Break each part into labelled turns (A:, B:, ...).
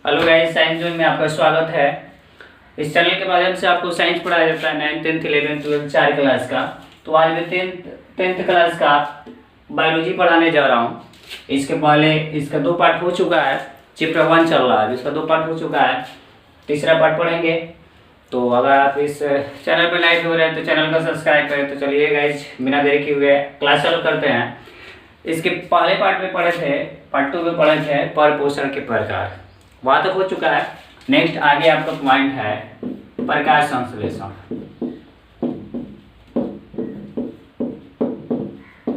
A: Hello guys, science zone में आपका स्वागत है। इस चैनल के माध्यम से आपको साइंस पढ़ाया जाता है 9th 10th 11th 12th 4 class का। तो आज मैं 10th क्लास का बायोलॉजी पढ़ाने जा रहा हूँ। इसके पहले इसका 2 पार्ट हो चुका है, चैप्टर 1 चल रहा है, इसका 2 पार्ट हो चुका है, तीसरा पार्ट पढ़ेंगे। तो अगर आप इस चैनल पर लाइव हो रहे हैं तो चैनल को सब्सक्राइब करें। तो चलिए गाइस, बिना देरी किए हुए क्लास चालू करते हैं। इसके पहले पार्ट में पढ़े थे, पार्ट 2 में पढ़े थे पर पोषण के प्रकार, वहाँ तक हो चुका है। नेक्स्ट आगे आपका पॉइंट है प्रकाश संश्लेषण।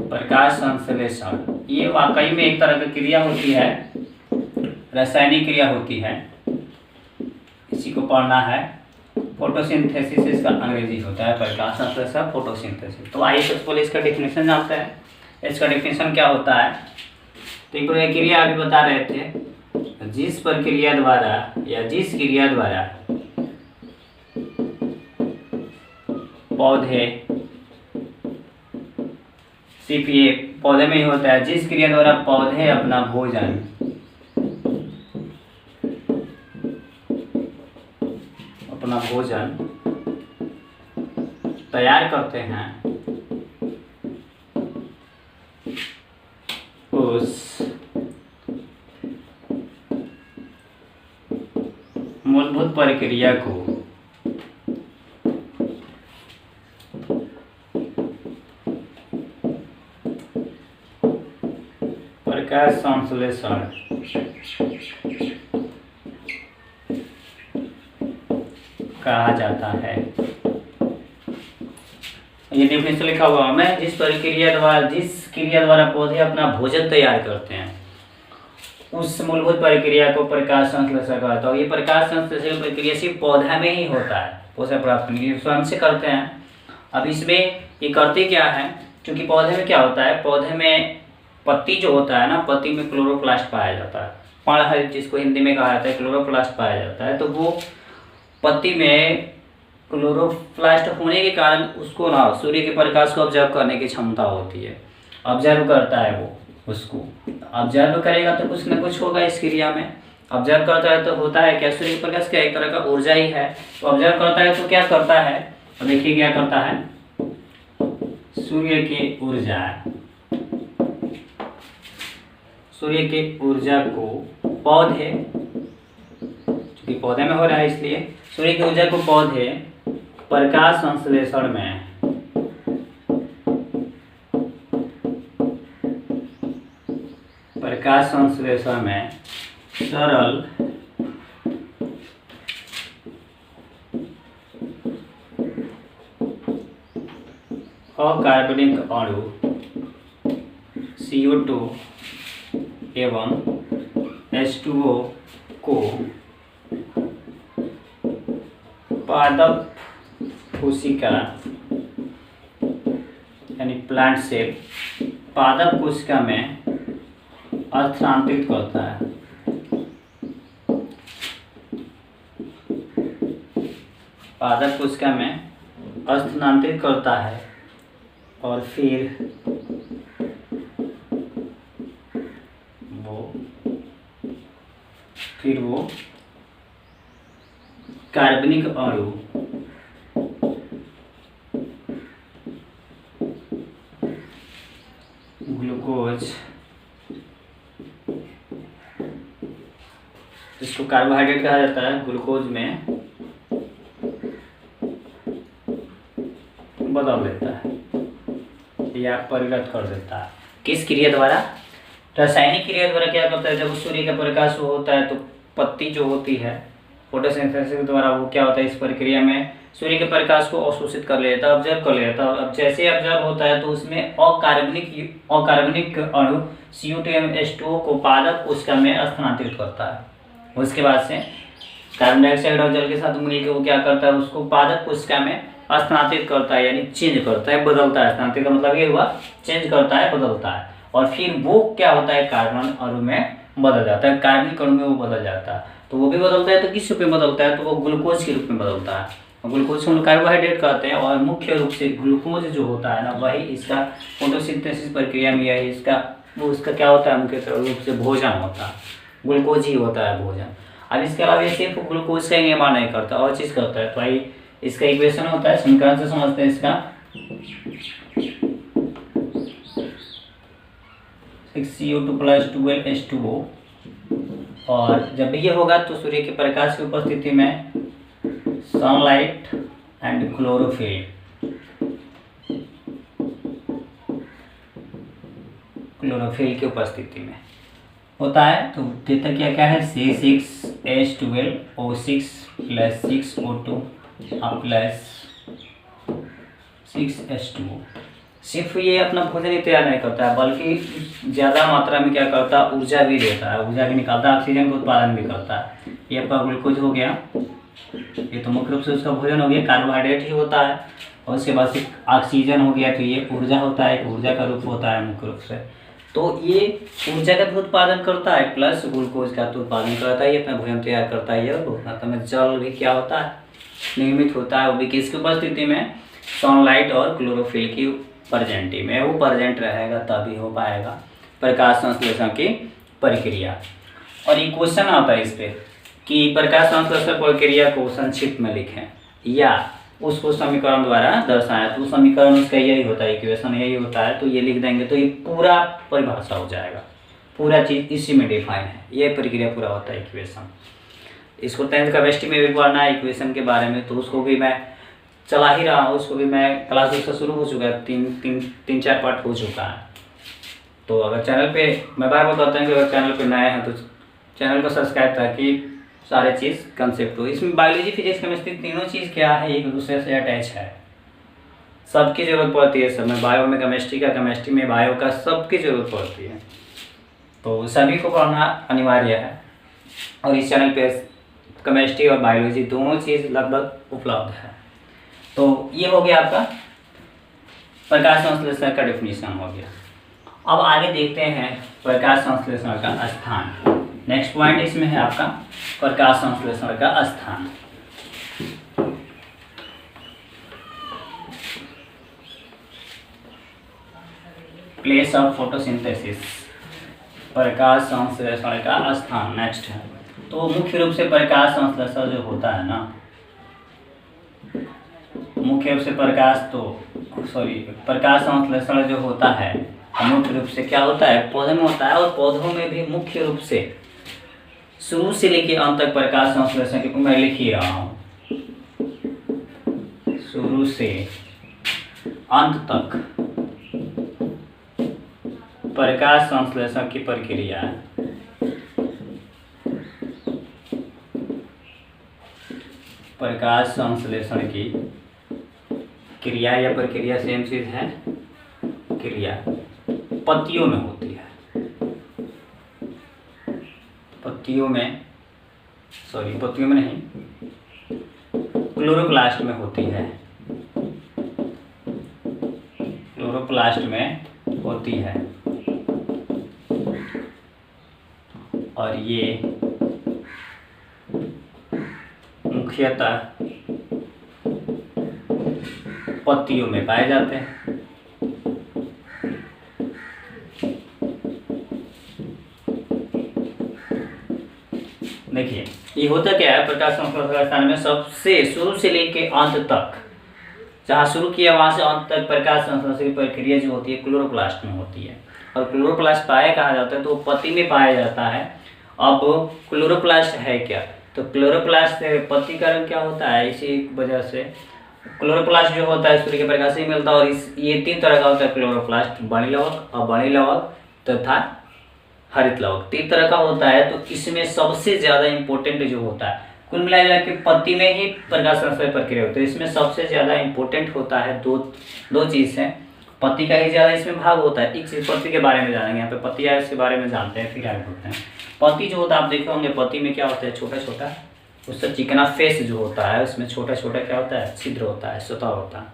A: प्रकाश संश्लेषण ये वाकई में एक तरह की क्रिया होती है, रासायनिक क्रिया होती है। इसी को पढ़ना है। फोटोसिंथेसिस इसका अंग्रेजी होता है, प्रकाश संश्लेषण फोटोसिंथेसिस। तो आइए सबसे पहले इसका डेफिनेशन जानते हैं। इसका डेफिनेशन क्या होता है? तो एक क्रिया अभी बता रहे थे, जिस प्रक्रिया द्वारा या जिस क्रिया द्वारा पौधे, सिर्फ ये पौधे में ही होता है, जिस क्रिया द्वारा पौधे अपना भोजन तैयार करते हैं, उस मूलभूत प्रक्रिया को प्रकाश संश्लेषण कहा जाता है। ये डेफिनेशन लिखा हुआ है। मैं जिस क्रिया द्वारा पौधे अपना भोजन तैयार करते हैं, उस मूलभूत प्रक्रिया को प्रकाश संश्लेषण कहता है। ये प्रकाश संश्लेषण प्रक्रिया सिर्फ पौधा में ही होता है, पोषण प्राप्त करने के लिए स्वयं से करते हैं। अब इसमें ये करते क्या है, क्योंकि पौधे में क्या होता है, पौधे में पत्ती जो होता है ना, पत्ती में क्लोरोप्लास्ट पाया जाता है, पण है जिसको हिंदी में कहा जाता है, क्लोरोप्लास्ट पाया जाता है। तो वो पत्ती में क्लोरोप्लास्ट होने के कारण उसको ना सूर्य के प्रकाश को ऑब्जर्व करने की क्षमता होती है, ऑब्जर्व करता है। वो उसको ऑब्जर्व करेगा तो कुछ ना कुछ होगा इस क्रिया में। ऑब्जर्व करता है तो होता है क्या, सूर्य प्रकाश क्या एक तरह का ऊर्जा ही है। तो ऑब्जर्व करता है तो क्या करता है, तो देखिए क्या करता है, सूर्य के ऊर्जा को पौधे, क्योंकि पौधे में हो रहा है इसलिए सूर्य की ऊर्जा को पौधे प्रकाश संश्लेषण में सरल अकार्बनिक अणु CO2 एवं H2O को पादप कोशिका यानी प्लांट से पादप कोशिका में स्थानांतरित करता है। पादप कोशिका में स्थानांतरित करता है और फिर वो कार्बनिक अणु ग्लूकोज, जिसको कार्बोहाइड्रेट कहा जाता है, ग्लूकोज में बदल देता है या परिणत कर देता है। किस क्रिया द्वारा? रासायनिक क्रिया द्वारा। क्या करता है, जब सूर्य का प्रकाश होता है तो पत्ती जो होती है फोटोसिंथेसिस के द्वारा वो क्या होता है, इस प्रक्रिया में सूर्य के प्रकाश को अवशोषित कर लेता है, ऑब्जर्व कर लेता है। अब जैसे ऑब्जर्व होता है तो उसमें अकार्बनिक अणु CO2 एवं H2O को पादप कोशिका में स्थानांतरित करता है। उसके बाद से कार्बन डाइऑक्साइड और जल के साथ मिलकर वो क्या करता है, उसको पादप कोशिका में स्थानांतरित करता है, यानी चेंज करता है, बदलता है। स्थानांतरित का मतलब ये हुआ, चेंज करता है, बदलता है। और फिर वो क्या होता है, कार्बन अणु में बदल जाता है, कार्बनिक अणु में वो बदल जाता है। तो वो भी बदलता है तो किस रूप में बदलता है, तो वो ग्लूकोज के रूप में बदलता है। ग्लूकोज को हम कार्बोहाइड्रेट कहते हैं, और मुख्य रूप से ग्लूकोज जो होता है ना, वही इसका फोटोसिंथेसिस प्रक्रिया में इसका क्या होता है, मुख्य रूप से भोजन होता है, ग्लूकोज ही होता है भोजन। अब इसके अलावा ये सिर्फ ग्लूकोज का निर्माण नहीं करता, और चीज़ करता है। तो भाई इसका इक्वेशन होता है, समीकरण से समझते हैं इसका, 6CO2 + 12H2O। और जब ये होगा तो सूर्य के प्रकाश की उपस्थिति में सनलाइट एंड क्लोरोफिल की उपस्थिति में होता है। तो देता क्या क्या है, C6H12O6 + 6O2 + 6H2O। सिर्फ ये अपना भोजन ही तैयार नहीं करता है, बल्कि ज़्यादा मात्रा में क्या करता है, ऊर्जा भी देता है, ऊर्जा भी निकालता है, ऑक्सीजन का उत्पादन भी करता है। ये आपका ग्लूकोज हो गया, ये तो मुख्य रूप से उसका भोजन हो गया, कार्बोहाइड्रेट ही होता है। और उसके बाद सिर्फ ऑक्सीजन हो गया, तो ये ऊर्जा होता है, एक ऊर्जा का रूप होता है मुख्य रूप से। तो ये ऊर्जा का भी उत्पादन करता है, प्लस ग्लूकोज का तो उत्पादन करता है, ये अपना भोजन तैयार करता है। ये मात्रा में जल भी क्या होता है, निर्मित होता है, वो भी किसकी उपस्थिति में, सनलाइट और क्लोरोफिल की प्रेजेंटी में। वो प्रेजेंट रहेगा तभी हो पाएगा प्रकाश संश्लेषण की प्रक्रिया। और ये क्वेश्चन आता है इस पे कि प्रकाश संश्लेषण प्रक्रिया को संक्षिप्त में लिखें या उसको समीकरण द्वारा दर्शाएं। तो समीकरण उसका यही होता है, इक्वेशन यही होता है। तो ये लिख देंगे तो ये पूरा परिभाषा हो जाएगा, पूरा चीज़ इसी में डिफाइन है, ये प्रक्रिया पूरा होता है इक्वेशन। इसको 10th केमिस्ट्री में भी पढ़ना है इक्वेशन के बारे में, तो उसको भी मैं चला ही रहा हूँ, उसको भी मैं क्लास उसका शुरू हो चुका है, 3-4 पार्ट हो चुका है। तो अगर चैनल पे, मैं बार बार बताता हूँ कि अगर चैनल पे नए हैं तो चैनल को सब्सक्राइब, ताकि सारे चीज़ कंसेप्ट हो। इसमें बायोलॉजी, फिजिक्स, केमिस्ट्री तीनों चीज़ क्या है, एक दूसरे से अटैच है, सबकी ज़रूरत पड़ती है। सब में बायो में केमिस्ट्री का, केमिस्ट्री में बायो का, सबकी ज़रूरत पड़ती है। तो सभी को पढ़ना अनिवार्य है। और इस चैनल पे केमिस्ट्री और बायोलॉजी दोनों चीज़ लगभग उपलब्ध है। तो ये हो गया आपका प्रकाश संश्लेषण का डेफिनेशन हो गया। अब आगे देखते हैं प्रकाश संश्लेषण का स्थान। नेक्स्ट पॉइंट इसमें है आपका प्रकाश संश्लेषण का स्थान। प्लेस ऑफ फोटोसिंथेसिस, प्रकाश संश्लेषण का स्थान नेक्स्ट है। तो मुख्य रूप से प्रकाश संश्लेषण जो होता है ना, मुख्य रूप से प्रकाश संश्लेषण जो होता है मुख्य रूप से क्या होता है, पौधों में होता है। और पौधों में भी मुख्य रूप से शुरू से लेकर अंत तक प्रकाश संश्लेषण की, मैं लिख ही रहा हूँ, शुरू से अंत तक प्रकाश संश्लेषण की प्रक्रिया, प्रकाश संश्लेषण की क्रिया या प्रक्रिया सेम चीज है, क्रिया पत्तियों में होती है, पत्तियों में नहीं, क्लोरोप्लास्ट में होती है, क्लोरोप्लास्ट में होती है। और ये मुख्यतः पत्तियों में पाए जाते हैं। देखिए ये होता क्या है, प्रकाश संश्लेषण स्थान में सबसे शुरू से लेके अंत तक, जहाँ शुरू किया वहां से अंत तक प्रकाश संश्लेषण की प्रक्रिया जो होती है क्लोरोप्लास्ट में होती है। और क्लोरोप्लास्ट पाया कहाँ जाता है, तो पत्ती में पाया जाता है। अब क्लोरोप्लास्ट है क्या, तो क्लोरोप्लास्ट पत्ती का रंग क्या होता है, इसी वजह से क्लोरोप्लास्ट जो होता है सूर्य के प्रकाश से मिलता है। और ये 3 तरह का होता है क्लोरोप्लास्ट, बणिलवक, अबणिलवक तथा हरित लवक, 3 तरह का होता है। तो इसमें सबसे ज्यादा इंपॉर्टेंट जो होता है, कुल मिलाकर के पत्ती में ही प्रकाश संश्लेषण प्रक्रिया होती है, इसमें सबसे ज्यादा इंपॉर्टेंट होता है दो चीज है, पत्ती का ही ज्यादा इसमें भाग होता है। एक चीज पत्ती के बारे में जानेंगे, यहाँ पे पत्ती है इसके बारे में जानते हैं, फिर आगे बढ़ते हैं। पत्ती जो होता है आप देखे होंगे, पत्ती में क्या होता है, छोटा छोटा उससे चिकना फेस जो होता है, उसमें छोटा छोटा क्या होता है, छिद्र होता है, सतह होता है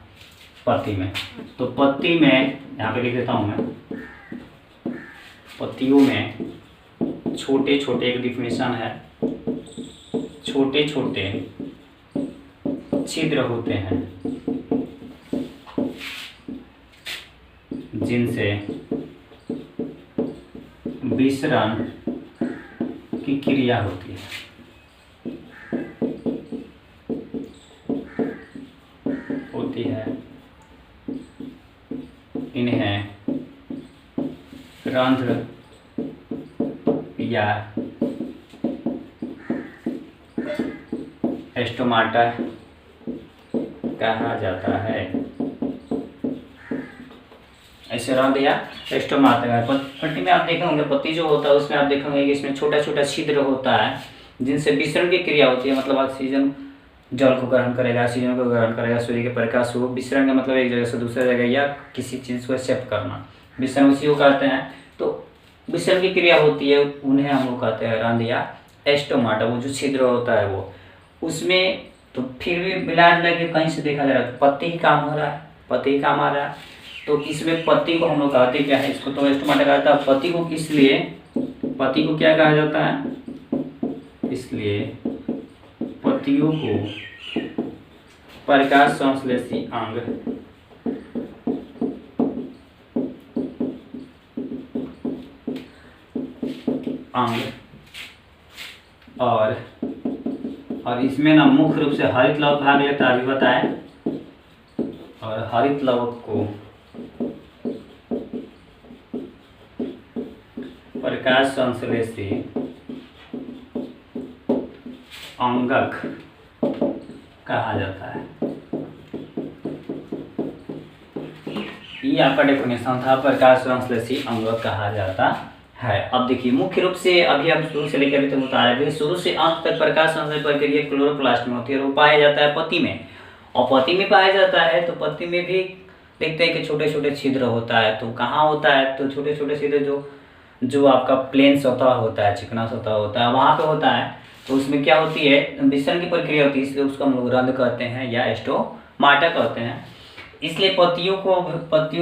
A: पत्ती में। तो पत्ती में यहाँ पे लिख देता हूँ मैं, पत्तियों में छोटे छोटे, एक डिफिनेशन है, छोटे छोटे छिद्र होते हैं जिनसे विसरण की क्रिया होती है। रंध्र या स्टोमाटा कहा जाता है। ऐसे रंध्र या स्टोमाटा। पत्ती में आप देखे होंगे, पत्ती जो होता है उसमें आप देखेंगे कि इसमें छोटा छोटा छिद्र होता है जिनसे विसरण की क्रिया होती है। मतलब ऑक्सीजन जल को ग्रहण करेगा, ऑक्सीजन को ग्रहण करेगा, सूर्य के प्रकाश को। विसरण का मतलब एक जगह से दूसरे जगह या किसी चीज़ को एक्सेप्ट करना, विसरण उसी को कहते हैं। तो विसरण की क्रिया होती है, उन्हें हम लोग कहते हैं रंध्र या स्टोमाटा। वो जो छिद्र होता है वो उसमें, तो फिर भी मिला के कहीं से देखा जा रहा है पत्ती ही काम हो रहा है, पत्ती ही काम आ रहा है। तो इसमें पत्ती को हम लोग कहते क्या है, इसको तो स्टोमाटा कहता है। पत्ती को इसलिए, पत्ती को क्या कहा जाता है, इसलिए पत्तियों को प्रकाश संश्लेषी अंग और इसमें ना मुख्य रूप से हरित लवक भाग लेता है, अभी बताएं। और हरित लवक को प्रकाश संश्लेषी अंगक कहा जाता है। ये आपका डेफिनेशन था, प्रकाश संश्लेषी अंगक कहा जाता है। अब देखिए मुख्य रूप से अभी हम शुरू से लेकर अभी तक बता रहे थे, शुरू से अंत तक प्रकाश संश्लेषण प्रक्रिया क्लोरोप्लास्ट में होती है और वो पाया जाता है पत्ती में। और पत्ती में पाया जाता है तो पत्ती में भी देखते हैं कि छोटे छोटे छिद्र होता है। तो कहाँ होता है, तो छोटे छोटे छिद्र जो आपका प्लेन सतह होता है, चिकना सतह होता है, वहाँ पे होता है। तो उसमें क्या होती है, विसरण की प्रक्रिया होती है, इसलिए उसको हम लोग रंध्र कहते हैं या स्टोमाटा कहते हैं। इसलिए पत्तियों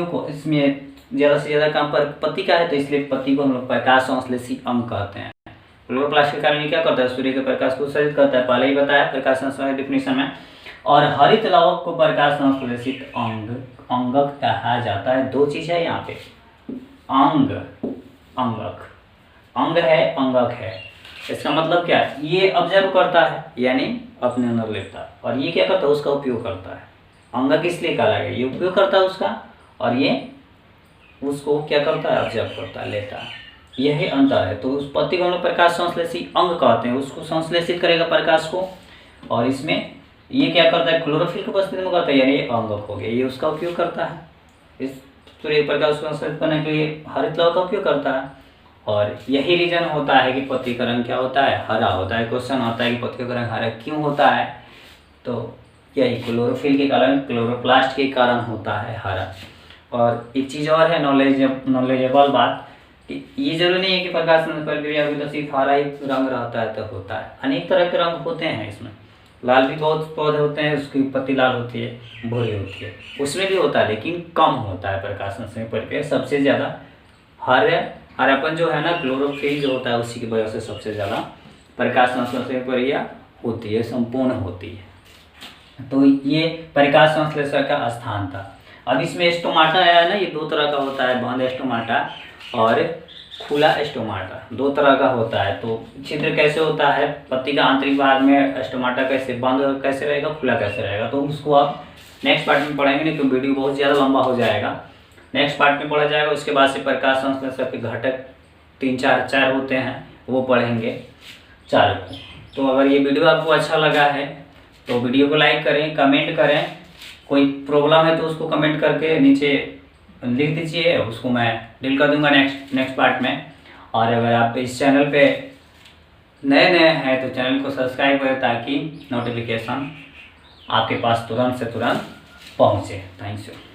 A: को इसमें ज़्यादा से ज़्यादा काम पर पत्ती का है, तो इसलिए पत्ती को हम लोग प्रकाश संश्लेषी अंग कहते हैं। क्लोरोप्लास्ट के कारण ये क्या करता है, सूर्य के प्रकाश को उत्सर्जित करता है, पहले ही बताया प्रकाश संश्लेषण डेफिनेशन में। और हरित लवक को प्रकाश संश्लेषित अंगक कहा जाता है। दो चीज़ है यहाँ पे, अंग, अंगक, अंग है, अंगक है। इसका मतलब क्या है, ये ऑब्जर्व करता है यानी अपने अंदर लेता है, और ये क्या करता है, उसका उपयोग करता है। अंगक इसलिए कहा गया, ये उपयोग करता है उसका, और ये उसको क्या करता है, ऑब्जर्व करता है, लेता है। यही अंतर है। तो उस पत्ती को हम लोग प्रकाश संश्लेषी अंग कहते हैं, उसको संश्लेषित करेगा प्रकाश को। और इसमें ये क्या करता है, क्लोरोफिल की उपस्थिति में करता है, यानी ये अंगक हो गया, ये उसका उपयोग करता है। इस सूर्य प्रकाश को संश्लेषित करने के लिए हरित लवक का उपयोग करता है। और यही रीजन होता है कि पत्ती का रंग क्या होता है, हरा होता है। क्वेश्चन आता है कि पत्ती का रंग हरा क्यों होता है, तो यही क्लोरोफिल के कारण, क्लोरोप्लास्ट के कारण होता है हरा। और एक चीज़ और है नॉलेजेबल बात, कि ये जरूरी नहीं है कि प्रकाश संश्लेषण प्रक्रिया में तो सिर्फ हरा ही रंग रहता है, तो होता है अनेक तरह के रंग होते हैं। इसमें लाल भी बहुत पौधे होते हैं, उसकी पत्ती लाल होती है, भूरी होती है, उसमें भी होता है, लेकिन कम होता है प्रकाश संश्लेषण प्रक्रिया। सबसे ज़्यादा हरापन जो है ना, क्लोरोफिल जो होता है, उसी की वजह से सबसे ज़्यादा प्रकाश संश्लेषण प्रक्रिया होती है, संपूर्ण होती है। तो ये प्रकाश संश्लेषण का स्थान था। अब इसमें स्टोमाटा आया ना, ये दो तरह का होता है, बंद स्टोमाटा और खुला स्टोमाटा, दो तरह का होता है। तो छिद्र कैसे होता है, पत्ती का आंतरिक भाग में स्टोमाटा कैसे बंद कैसे रहेगा, खुला कैसे रहेगा, तो उसको आप नेक्स्ट पार्ट में पढ़ेंगे, नहीं तो वीडियो बहुत ज़्यादा लंबा हो जाएगा। नेक्स्ट पार्ट में पढ़ा जाएगा। उसके बाद से प्रकाश संश्लेषण के घटक 3-4 होते हैं, वो पढ़ेंगे 4 को। तो अगर ये वीडियो आपको अच्छा लगा है तो वीडियो को लाइक करें, कमेंट करें। कोई प्रॉब्लम है तो उसको कमेंट करके नीचे लिख दीजिए, उसको मैं डील कर दूंगा नेक्स्ट पार्ट में। और अगर आप इस चैनल पे नए हैं तो चैनल को सब्सक्राइब करें, ताकि नोटिफिकेशन आपके पास तुरंत से तुरंत पहुँचे। Thank you.